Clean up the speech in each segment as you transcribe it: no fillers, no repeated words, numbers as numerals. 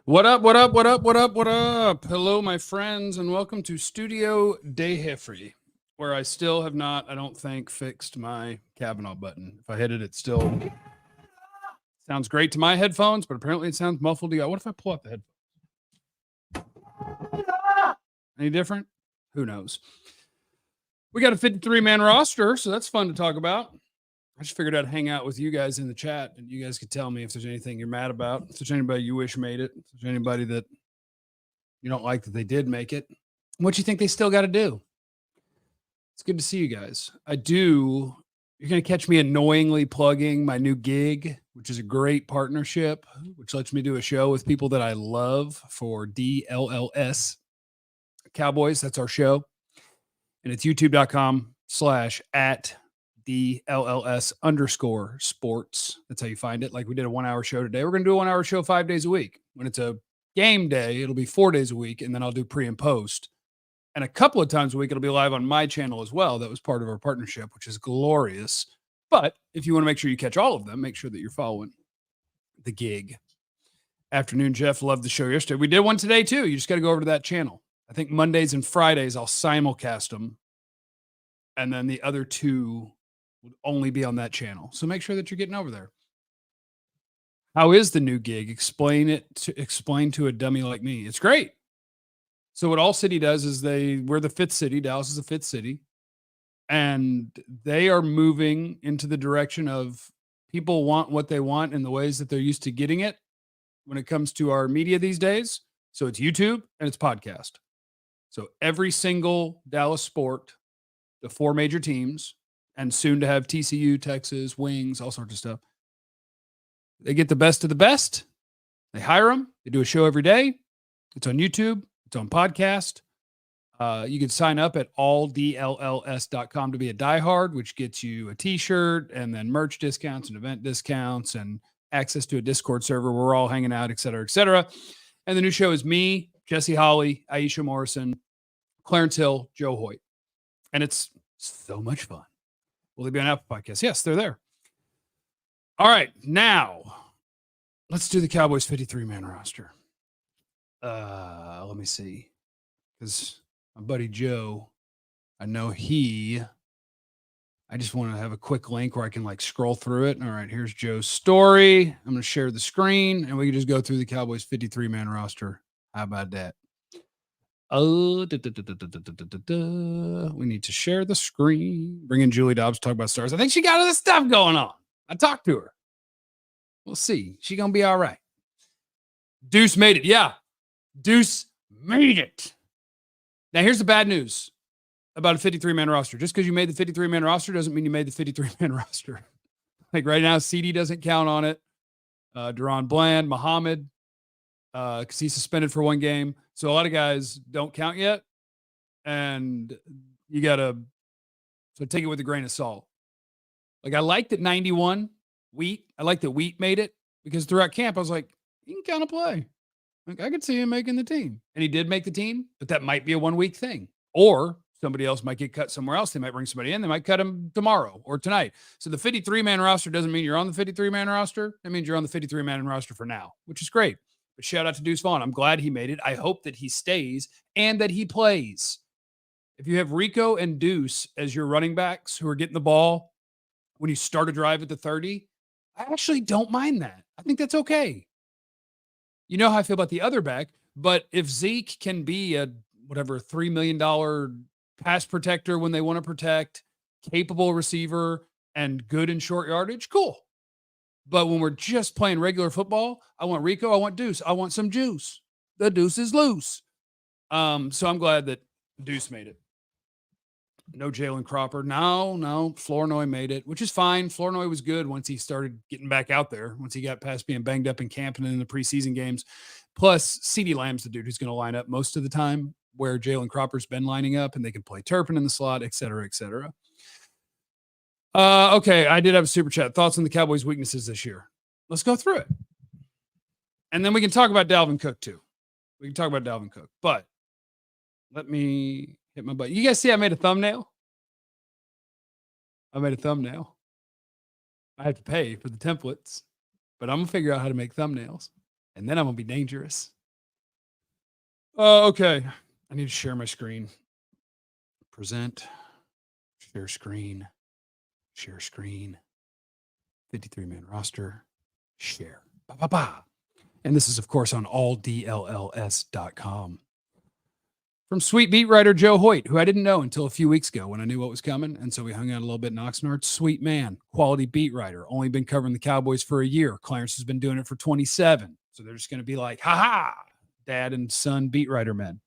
What up, what up, what up, what up, what up? Hello, my friends, and welcome to Studio Day Heffrey, where I still have not, I don't think, fixed my Kavanaugh button. If I hit it, it still sounds great to my headphones, but apparently it sounds muffled to you. What if I pull out the headphones? Any different? Who knows? We got a 53-man roster, so that's fun to talk about. I just figured I'd hang out with you guys in the chat, and you guys could tell me if there's anything you're mad about, if there's anybody you wish made it, if there's anybody that you don't like that they did make it, what you think they still got to do. It's good to see you guys. You're going to catch me annoyingly plugging my new gig, which is a great partnership, which lets me do a show with people that I love for DLLS Cowboys. That's our show. And it's youtube.com/@DLLS_sports. That's how you find it. Like we did a 1 hour show today. We're going to do a 1 hour show 5 days a week. When it's a game day, it'll be 4 days a week. And then I'll do pre and post. And a couple of times a week, it'll be live on my channel as well. That was part of our partnership, which is glorious. But if you want to make sure you catch all of them, make sure that you're following the gig. Afternoon, Jeff. Loved the show yesterday. We did one today, too. You just got to go over to that channel. I think Mondays and Fridays, I'll simulcast them. And then the other two would only be on that channel. So make sure that you're getting over there. How is the new gig? Explain to a dummy like me. It's great. So what All City does is we're the fifth city. Dallas is the fifth city. And they are moving into the direction of people want what they want in the ways that they're used to getting it when it comes to our media these days. So it's YouTube and it's podcast. So every single Dallas sport, the 4 major teams, and soon to have TCU, Texas, Wings, all sorts of stuff. They get the best of the best. They hire them. They do a show every day. It's on YouTube. It's on podcast. You can sign up at alldlls.com to be a diehard, which gets you a t-shirt and then merch discounts and event discounts and access to a Discord server where we're all hanging out, et cetera, et cetera. And the new show is me, Jesse Holley, Iisha Morrison, Clarence Hill, Joe Hoyt. And it's so much fun. Will they be on Apple Podcasts? Yes, they're there. All right, now let's do the Cowboys 53-man roster. Let me see. Because my buddy Joe, I just want to have a quick link where I can like scroll through it. All right, here's Joe's story. I'm going to share the screen and we can just go through the Cowboys 53-man roster. How about that? We need to share the screen. Bring in Julie Dobbs to talk about stars. I think she got other stuff going on. I talked to her. We'll see. She going to be all right. Deuce made it. Yeah. Deuce made it. Now, here's the bad news about a 53-man roster. Just because you made the 53-man roster doesn't mean you made the 53-man roster. Like right now, CD doesn't count on it. Deron Bland, Muhammad, because he's suspended for 1 game. So a lot of guys don't count yet. And you got to take it with a grain of salt. Like I liked that 91, Wheat. I liked that Wheat made it because throughout camp, I was like, he can kind of play. Like I could see him making the team. And he did make the team, but that might be a 1 week thing. Or somebody else might get cut somewhere else. They might bring somebody in. They might cut him tomorrow or tonight. So the 53-man roster doesn't mean you're on the 53-man roster. It means you're on the 53-man roster for now, which is great. But shout out to Deuce Vaughn. I'm glad he made it. I hope that he stays and that he plays. If you have Rico and Deuce as your running backs who are getting the ball when you start a drive at the 30, I actually don't mind that. I think that's okay. You know how I feel about the other back, but if Zeke can be a $3 million pass protector when they want to protect, capable receiver, and good in short yardage, cool. But when we're just playing regular football, I want Rico, I want Deuce, I want some juice. The deuce is loose. So I'm glad that Deuce made it. No Jalen Cropper. No. Flournoy made it, which is fine. Flournoy was good once he started getting back out there, once he got past being banged up in camp and in the preseason games. Plus, CeeDee Lamb's the dude who's going to line up most of the time where Jalen Cropper's been lining up, and they can play Turpin in the slot, et cetera, et cetera. Okay, I did have a super chat. Thoughts on the Cowboys' weaknesses this year? Let's go through it. And then we can talk about Dalvin Cook, too. We can talk about Dalvin Cook. But let me hit my button. You guys see I made a thumbnail? I have to pay for the templates, but I'm going to figure out how to make thumbnails. And then I'm going to be dangerous. Okay. I need to share my screen. Present. Share screen. Share screen. 53-man roster. Share. Ba, ba, ba. And this is, of course, on alldlls.com. From sweet beat writer Joe Hoyt, who I didn't know until a few weeks ago when I knew what was coming. And so we hung out a little bit in Oxnard. Sweet man, quality beat writer, only been covering the Cowboys for a year. Clarence has been doing it for 27. So they're just going to be like, ha ha, dad and son beat writer men.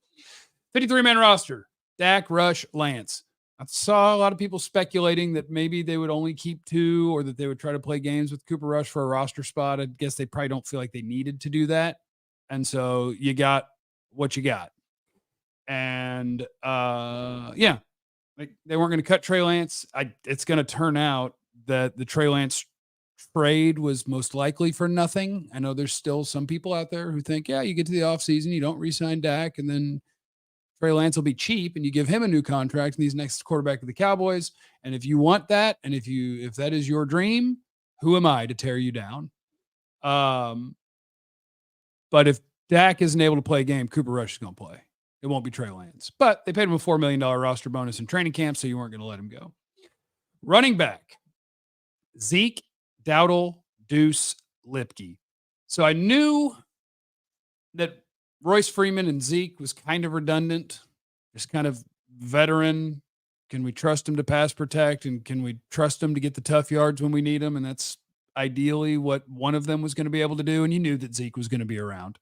53-man roster, Dak, Rush, Lance. I saw a lot of people speculating that maybe they would only keep 2 or that they would try to play games with Cooper Rush for a roster spot. I guess they probably don't feel like they needed to do that. And so you got what you got. And yeah, like they weren't going to cut Trey Lance. It's going to turn out that the Trey Lance trade was most likely for nothing. I know there's still some people out there who think, yeah, you get to the offseason, you don't re-sign Dak, and then Trey Lance will be cheap and you give him a new contract and he's next quarterback of the Cowboys. And if you want that, and if that is your dream, who am I to tear you down? But if Dak isn't able to play a game, Cooper Rush is going to play. It won't be Trey Lance. But they paid him a $4 million roster bonus in training camp, so you weren't going to let him go. Running back, Zeke, Dowdle, Deuce, Lipke. So I knew that Royce Freeman and Zeke was kind of redundant, just kind of veteran. Can we trust him to pass protect? And can we trust him to get the tough yards when we need them? And that's ideally what one of them was going to be able to do. And you knew that Zeke was going to be around.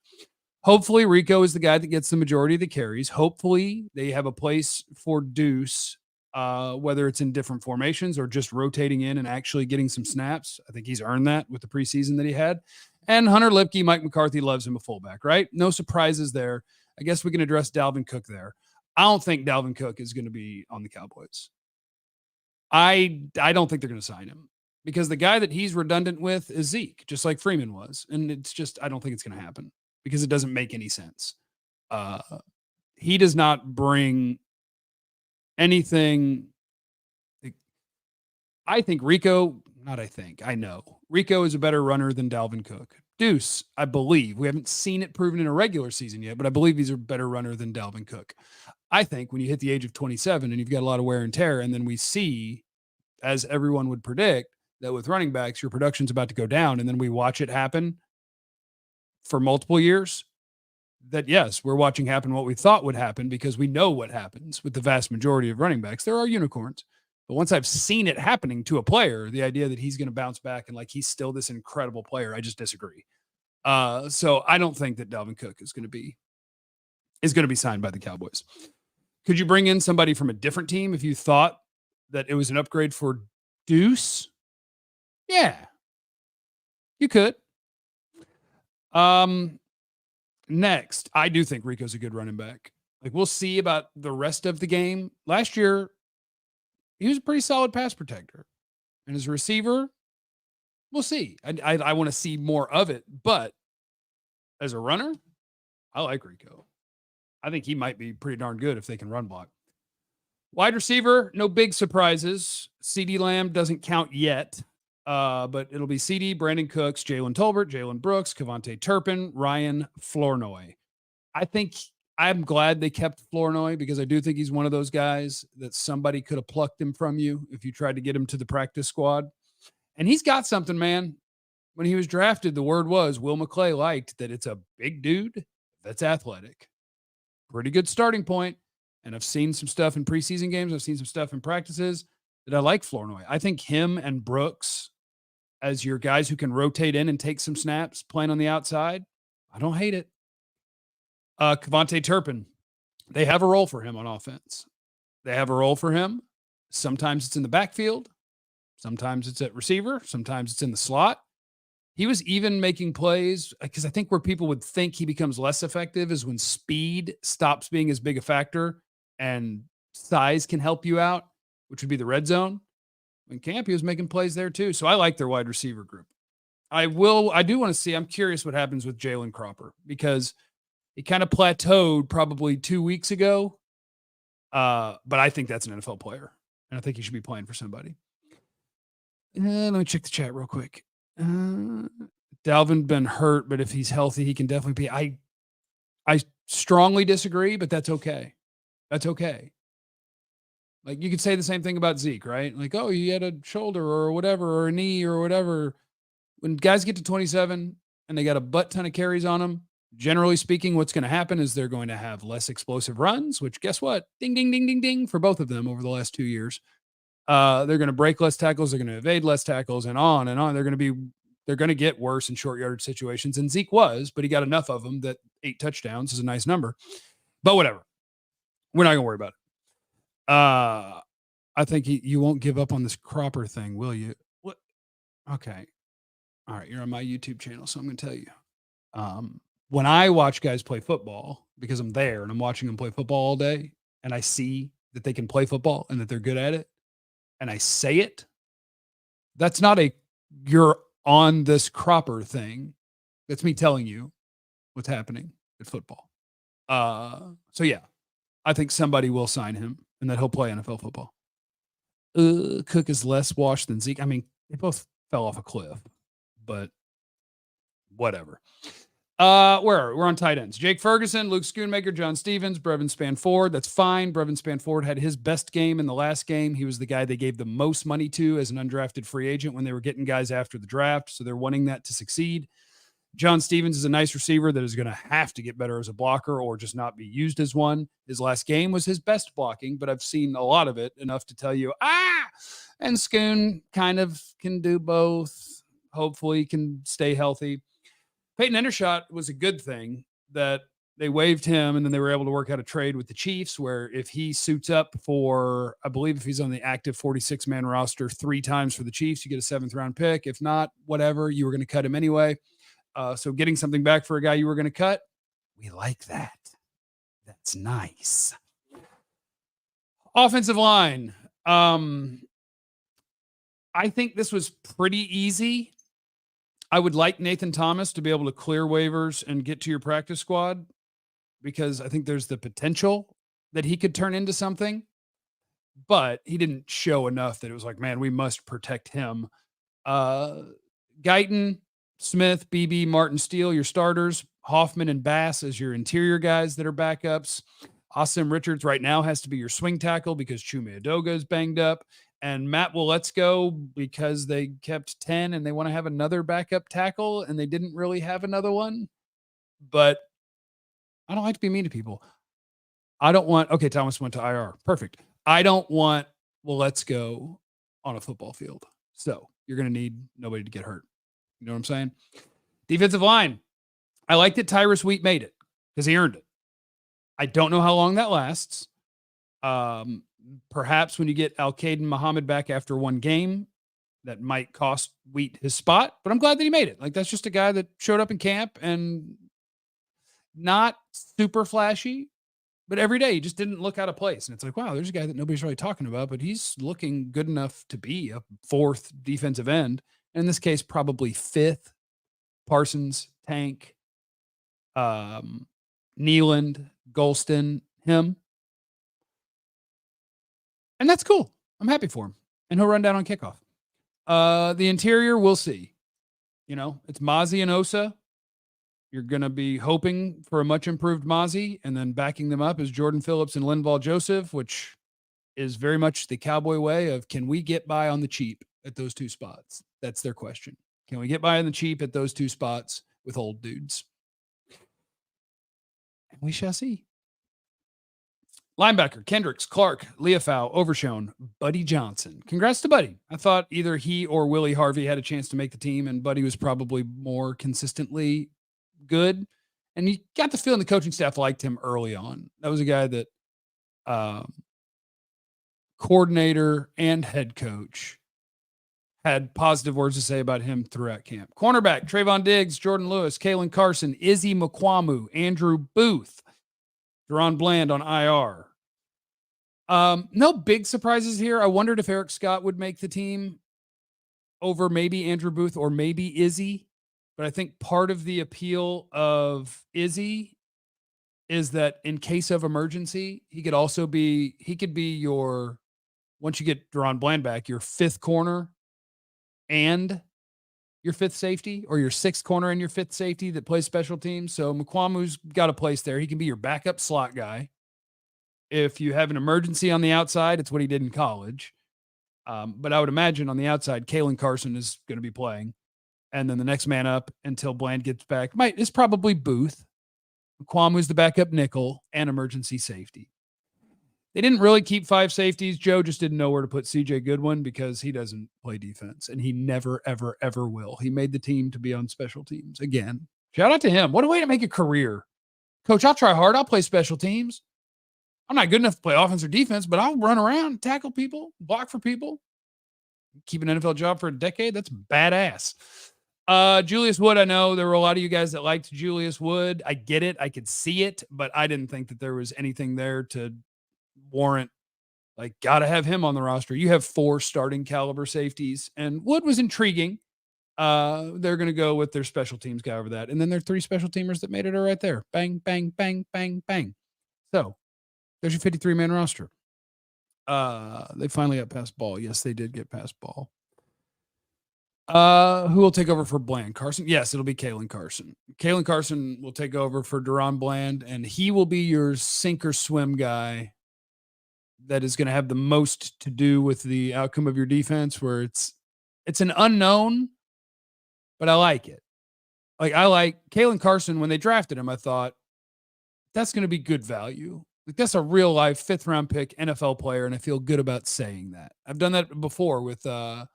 Hopefully Rico is the guy that gets the majority of the carries. Hopefully they have a place for Deuce, whether it's in different formations or just rotating in and actually getting some snaps. I think he's earned that with the preseason that he had. And Hunter Lipke, Mike McCarthy loves him a fullback, right? No surprises there. I guess we can address Dalvin Cook there. I don't think Dalvin Cook is going to be on the Cowboys. I don't think they're going to sign him because the guy that he's redundant with is Zeke, just like Freeman was. And it's just, I don't think it's going to happen because it doesn't make any sense. He does not bring anything. I think Rico, I know. Rico is a better runner than Dalvin Cook. Deuce, I believe. We haven't seen it proven in a regular season yet, but I believe he's a better runner than Dalvin Cook. I think when you hit the age of 27 and you've got a lot of wear and tear, and then we see, as everyone would predict, that with running backs, your production's about to go down, and then we watch it happen for multiple years, that yes, we're watching happen what we thought would happen because we know what happens with the vast majority of running backs. There are unicorns. But once I've seen it happening to a player, the idea that he's going to bounce back and like he's still this incredible player, I just disagree. So I don't think that Dalvin Cook is going to be signed by the Cowboys. Could you bring in somebody from a different team if you thought that it was an upgrade for Deuce? Yeah, you could. Next, I do think Rico's a good running back. Like we'll see about the rest of the game. Last year, he was a pretty solid pass protector. And as a receiver, we'll see. I want to see more of it. But as a runner, I like Rico. I think he might be pretty darn good if they can run block. Wide receiver, no big surprises. CeeDee Lamb doesn't count yet. But it'll be CD, Brandon Cooks, Jalen Tolbert, Jalen Brooks, Kevontae Turpin, Ryan Flournoy. I think I'm glad they kept Flournoy because I do think he's one of those guys that somebody could have plucked him from you if you tried to get him to the practice squad. And he's got something, man. When he was drafted, the word was Will McClay liked that it's a big dude that's athletic. Pretty good starting point. And I've seen some stuff in preseason games. I've seen some stuff in practices that I like Flournoy. I think him and Brooks as your guys who can rotate in and take some snaps playing on the outside, I don't hate it. Kevontae Turpin, they have a role for him on offense. They have a role for him. Sometimes it's in the backfield. Sometimes it's at receiver. Sometimes it's in the slot. He was even making plays because I think where people would think he becomes less effective is when speed stops being as big a factor and size can help you out, which would be the red zone. In camp, he was making plays there too. So I like their wide receiver group. I do want to see, I'm curious what happens with Jalen Cropper because he kind of plateaued probably 2 weeks ago. But I think that's an NFL player. And I think he should be playing for somebody. Let me check the chat real quick. Dalvin been hurt, but if he's healthy, he can definitely be. I strongly disagree, but that's okay. That's okay. Like you could say the same thing about Zeke, right? Like, oh, he had a shoulder or whatever, or a knee or whatever. When guys get to 27 and they got a butt ton of carries on them, generally speaking, what's going to happen is they're going to have less explosive runs, which guess what? Ding, ding, ding, ding, ding for both of them over the last 2 years. They're going to break less tackles. They're going to evade less tackles and on and on. They're going to get worse in short yardage situations. And Zeke was, but he got enough of them that 8 touchdowns is a nice number. But whatever. We're not going to worry about it. I think you won't give up on this Cropper thing, will you? What? Okay. All right. You're on my YouTube channel, so I'm going to tell you. When I watch guys play football, because I'm there and I'm watching them play football all day, and I see that they can play football and that they're good at it, and I say it, that's not a you're on this Cropper thing. That's me telling you what's happening at football. So yeah, I think somebody will sign him and that he'll play NFL football. Cook is less washed than Zeke. I mean, they both fell off a cliff, but whatever. We're on tight ends. Jake Ferguson, Luke Schoonmaker, John Stevens, Brevin Spanford. That's fine. Brevin Spanford had his best game in the last game. He was the guy they gave the most money to as an undrafted free agent when they were getting guys after the draft. So they're wanting that to succeed. John Stevens is a nice receiver that is going to have to get better as a blocker or just not be used as one. His last game was his best blocking, but I've seen a lot of it enough to tell you, and Schoon kind of can do both. Hopefully can stay healthy. Peyton Endershot was a good thing that they waived him and then they were able to work out a trade with the Chiefs where if he suits up for, I believe if he's on the active 46-man roster 3 times for the Chiefs, you get a 7th round pick. If not, whatever, you were going to cut him anyway. So getting something back for a guy you were going to cut, we like that. That's nice. Offensive line. I think this was pretty easy. I would like Nathan Thomas to be able to clear waivers and get to your practice squad because I think there's the potential that he could turn into something, but he didn't show enough that it was like, man, we must protect him. Guyton, Smith, BB, Martin, Steele, your starters. Hoffman and Bass as your interior guys that are backups. Asim Richards right now has to be your swing tackle because Chuma Edoga is banged up. And Matt Waletzko because they kept 10 and they want to have another backup tackle and they didn't really have another one. But I don't like to be mean to people. I don't want, okay, Thomas went to IR. Perfect. I don't want Waletzko on a football field. So you're going to need nobody to get hurt. You know what I'm saying? Defensive line. I like that Tyrus Wheat made it because he earned it. I don't know how long that lasts. Perhaps when you get Al-Qaeda Muhammad back after one game, that might cost Wheat his spot, but I'm glad that he made it. Like, that's just a guy that showed up in camp and not super flashy, but every day he just didn't look out of place. And it's like, wow, there's a guy that nobody's really talking about, but he's looking good enough to be a 4th defensive end. In this case, probably 5th. Parsons, Tank, Nealand, Golston, him. And that's cool. I'm happy for him. And he'll run down on kickoff. The interior, we'll see. You know, it's Mozzie and Osa. You're going to be hoping for a much improved Mozzie, and then backing them up is Jordan Phillips and Linval Joseph, which is very much the Cowboy way of, can we get by on the cheap at those 2 spots? That's their question. Can we get by on the cheap at those 2 spots with old dudes? And we shall see. Linebacker, Kendricks, Clark, Leofau, Overshone, Buddy Johnson. Congrats to Buddy. I thought either he or Willie Harvey had a chance to make the team, and Buddy was probably more consistently good. And you got the feeling the coaching staff liked him early on. That was a guy that coordinator and head coach had positive words to say about him throughout camp. Cornerback, Trayvon Diggs, Jordan Lewis, Kalen Carson, Izzy Mukwamu, Andrew Booth, Deron Bland on IR. No big surprises here. I wondered if Eric Scott would make the team over maybe Andrew Booth or maybe Izzy. But I think part of the appeal of Izzy is that in case of emergency, he could be your, once you get Deron Bland back, your 5th corner and your fifth safety or your sixth corner and your fifth safety that plays special teams. So Mukwamu's got a place there. He can be your backup slot guy. If you have an emergency on the outside, it's what he did in college. But I would imagine on the outside, Kalen Carson is going to be playing. And then the next man up until Bland gets back is probably Booth. Mukwamu's the backup nickel and emergency safety. They didn't really keep 5 safeties. Joe just didn't know where to put CJ Goodwin because he doesn't play defense, and he never, ever, ever will. He made the team to be on special teams again. Shout out to him. What a way to make a career. Coach, I'll try hard. I'll play special teams. I'm not good enough to play offense or defense, but I'll run around, tackle people, block for people. Keep an NFL job for a decade. That's badass. Julius Wood, I know there were a lot of you guys that liked Julius Wood. I get it. I could see it, but I didn't think that there was anything there to warrant, like, got to have him on the roster. You have 4 starting caliber safeties, and Wood was intriguing. They're going to go with their special teams guy over that. And then there are 3 special teamers that made it right there. Bang, bang, bang, bang, bang. So there's your 53-man roster. They finally got past Ball. Yes, they did get past Ball. Who will take over for Bland? Carson? Yes, it'll be Kalen Carson. Kalen Carson will take over for Deron Bland, and he will be your sink or swim guy that is going to have the most to do with the outcome of your defense, where it's an unknown, but I like it. Like, I like Kalen Carson. When they drafted him, I thought that's going to be good value. Like, that's a real life 5th round pick NFL player. And I feel good about saying that. I've done that before with, was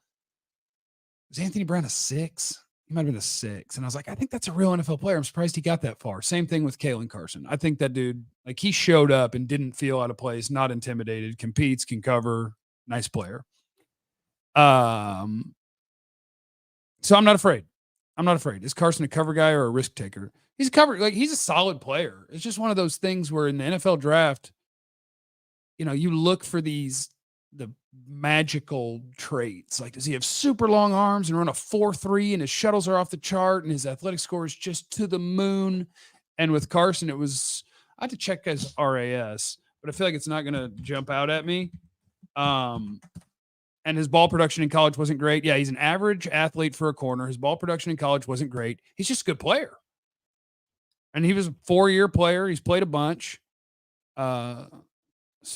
Anthony Brown a 6? He might've been a 6. And I was like, I think that's a real NFL player. I'm surprised he got that far. Same thing with Kalen Carson. I think that dude, like, he showed up and didn't feel out of place, not intimidated, competes, can cover, nice player. So I'm not afraid. Is Carson a cover guy or a risk taker? He's a cover, like, he's a solid player. It's just one of those things where in the NFL draft, you know, you look for the magical traits. Like, does he have super long arms and run a 4.3 and his shuttles are off the chart and his athletic score is just to the moon? And with Carson, I had to check his RAS, but I feel like it's not going to jump out at me. And his ball production in college wasn't great. Yeah, he's an average athlete for a corner. His ball production in college wasn't great. He's just a good player. And he was a 4-year player. He's played a bunch. So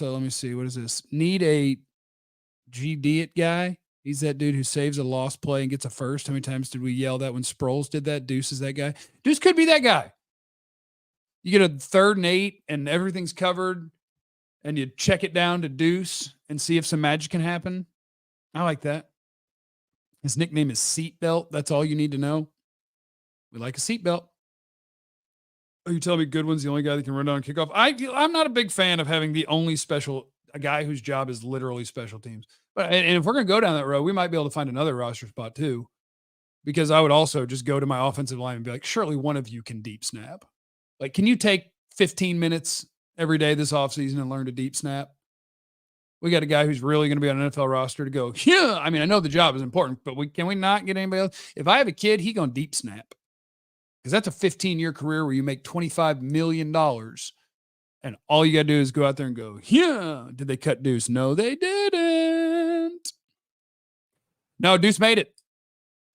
let me see. What is this? Need a GD it guy. He's that dude who saves a lost play and gets a first. How many times did we yell that when Sproles did that? Deuce is that guy. Deuce could be that guy. You get a 3rd and 8 and everything's covered and you check it down to Deuce and see if some magic can happen. I like that. His nickname is Seatbelt. That's all you need to know. We like a seatbelt. Oh, you tell me Goodwin's the only guy that can run down and kick off? I'm not a big fan of having the only a guy whose job is literally special teams. But and if we're going to go down that road, we might be able to find another roster spot too, because I would also just go to my offensive line and be like, surely one of you can deep snap. Like, can you take 15 minutes every day this offseason and learn to deep snap? We got a guy who's really going to be on an NFL roster to go, yeah, I mean, I know the job is important, but can we not get anybody else? If I have a kid, he going to deep snap. Because that's a 15-year career where you make $25 million. And all you got to do is go out there and go, yeah. Did they cut Deuce? No, they didn't. No, Deuce made it.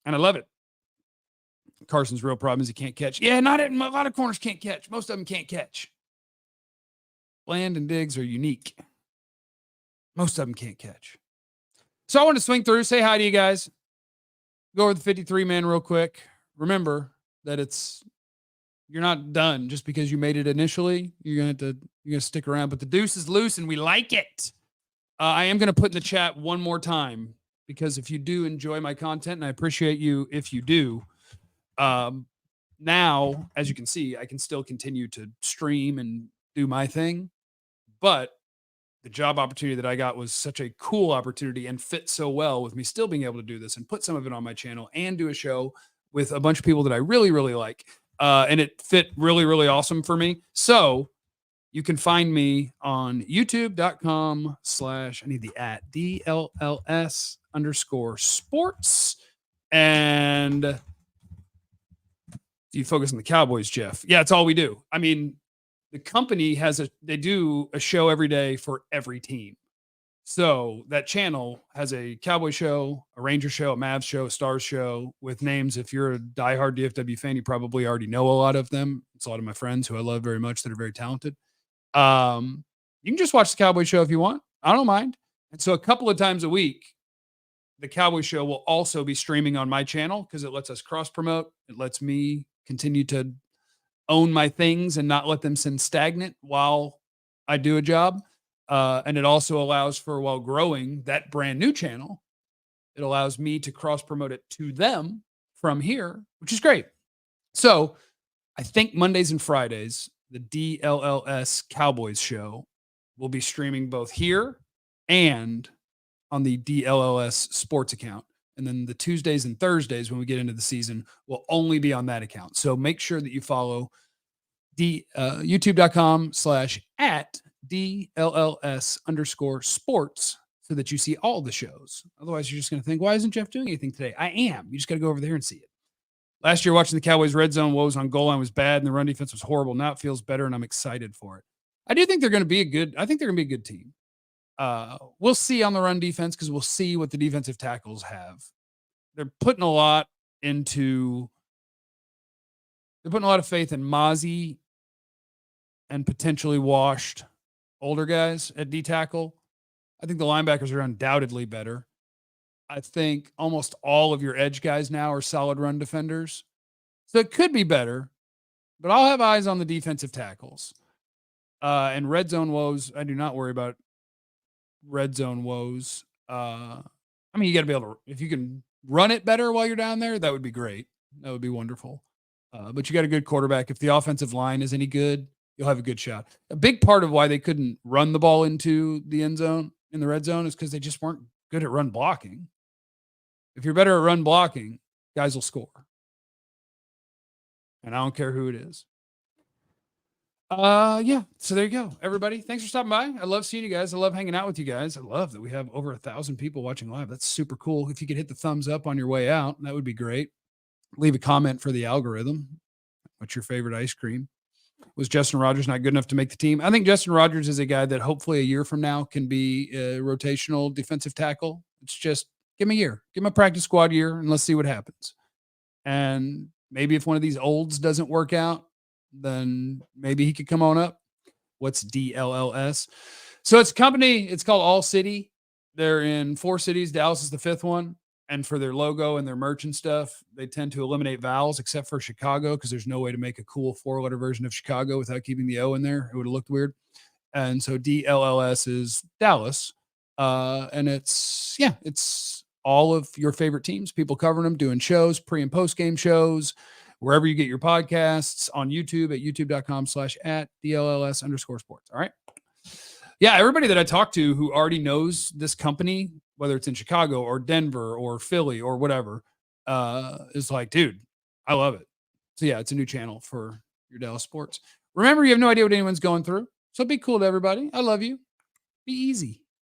And I love it. Carson's real problem is he can't catch. Yeah, a lot of corners can't catch. Most of them can't catch. Bland and Diggs are unique. Most of them can't catch. So I want to swing through, say hi to you guys. Go over the 53-man real quick. Remember that you're not done just because you made it initially. You're going to stick around, but the deuce is loose and we like it. I am going to put in the chat one more time, because if you do enjoy my content, and I appreciate you if you do, now, as you can see, I can still continue to stream and do my thing, but the job opportunity that I got was such a cool opportunity and fit so well with me still being able to do this and put some of it on my channel and do a show with a bunch of people that I really, really like. And it fit really, really awesome for me. So you can find me on youtube.com/ I need the @ DLLS_sports. And you focus on the Cowboys, Jeff. Yeah, it's all we do. I mean, the company they do a show every day for every team. So that channel has a Cowboy show, a Ranger show, a Mavs show, a Stars show with names. If you're a diehard DFW fan, you probably already know a lot of them. It's a lot of my friends who I love very much that are very talented. You can just watch the Cowboy show if you want. I don't mind. And so a couple of times a week, the Cowboy show will also be streaming on my channel because it lets us cross promote. It lets me continue to own my things and not let them sit stagnant while I do a job. And it also allows for, while growing that brand new channel, it allows me to cross promote it to them from here, which is great. So I think Mondays and Fridays, the DLLS Cowboys show will be streaming both here and on the DLLS sports account. And then the Tuesdays and Thursdays, when we get into the season, will only be on that account. So make sure that you follow youtube.com/at DLLS_sports so that you see all the shows. Otherwise, you're just going to think, why isn't Jeff doing anything today? I am. You just got to go over there and see it. Last year, watching the Cowboys red zone woes on goal line was bad, and the run defense was horrible. Now it feels better, and I'm excited for it. I do think they're going to be a good team. We'll see on the run defense because we'll see what the defensive tackles have. They're putting a lot of faith in Mozzie and potentially washed older guys at D tackle. I think the linebackers are undoubtedly better. I think almost all of your edge guys now are solid run defenders. So it could be better, but I'll have eyes on the defensive tackles. And red zone woes, I do not worry about red zone woes. I mean, you got to be able to, if you can run it better while you're down there, that would be great. That would be wonderful. But you got a good quarterback. If the offensive line is any good, you'll have a good shot. A big part of why they couldn't run the ball into the end zone in the red zone is because they just weren't good at run blocking. If you're better at run blocking, guys will score. And I don't care who it is. Yeah. So there you go, everybody. Thanks for stopping by. I love seeing you guys. I love hanging out with you guys. I love that we have over 1,000 people watching live. That's super cool. If you could hit the thumbs up on your way out, that would be great. Leave a comment for the algorithm. What's your favorite ice cream? Was Justin Rogers not good enough to make the team? I think Justin Rogers is a guy that hopefully a year from now can be a rotational defensive tackle. It's just give him a year, give him a practice squad year, and let's see what happens. And maybe if one of these olds doesn't work out, then maybe he could come on up. What's DLLS? So it's a company. It's called All City. They're in 4 cities. Dallas is the 5th one. And for their logo and their merch and stuff, they tend to eliminate vowels except for Chicago because there's no way to make a cool 4-letter version of Chicago without keeping the O in there. It would have looked weird. And so DLLS is Dallas. And it's all of your favorite teams, people covering them, doing shows, pre and post game shows, wherever you get your podcasts, on YouTube at youtube.com/at DLLS_sports. All right. Yeah. Everybody that I talk to who already knows this company, whether it's in Chicago or Denver or Philly or whatever, is like, dude, I love it. So yeah, it's a new channel for your Dallas sports. Remember, you have no idea what anyone's going through. So be cool to everybody. I love you. Be easy.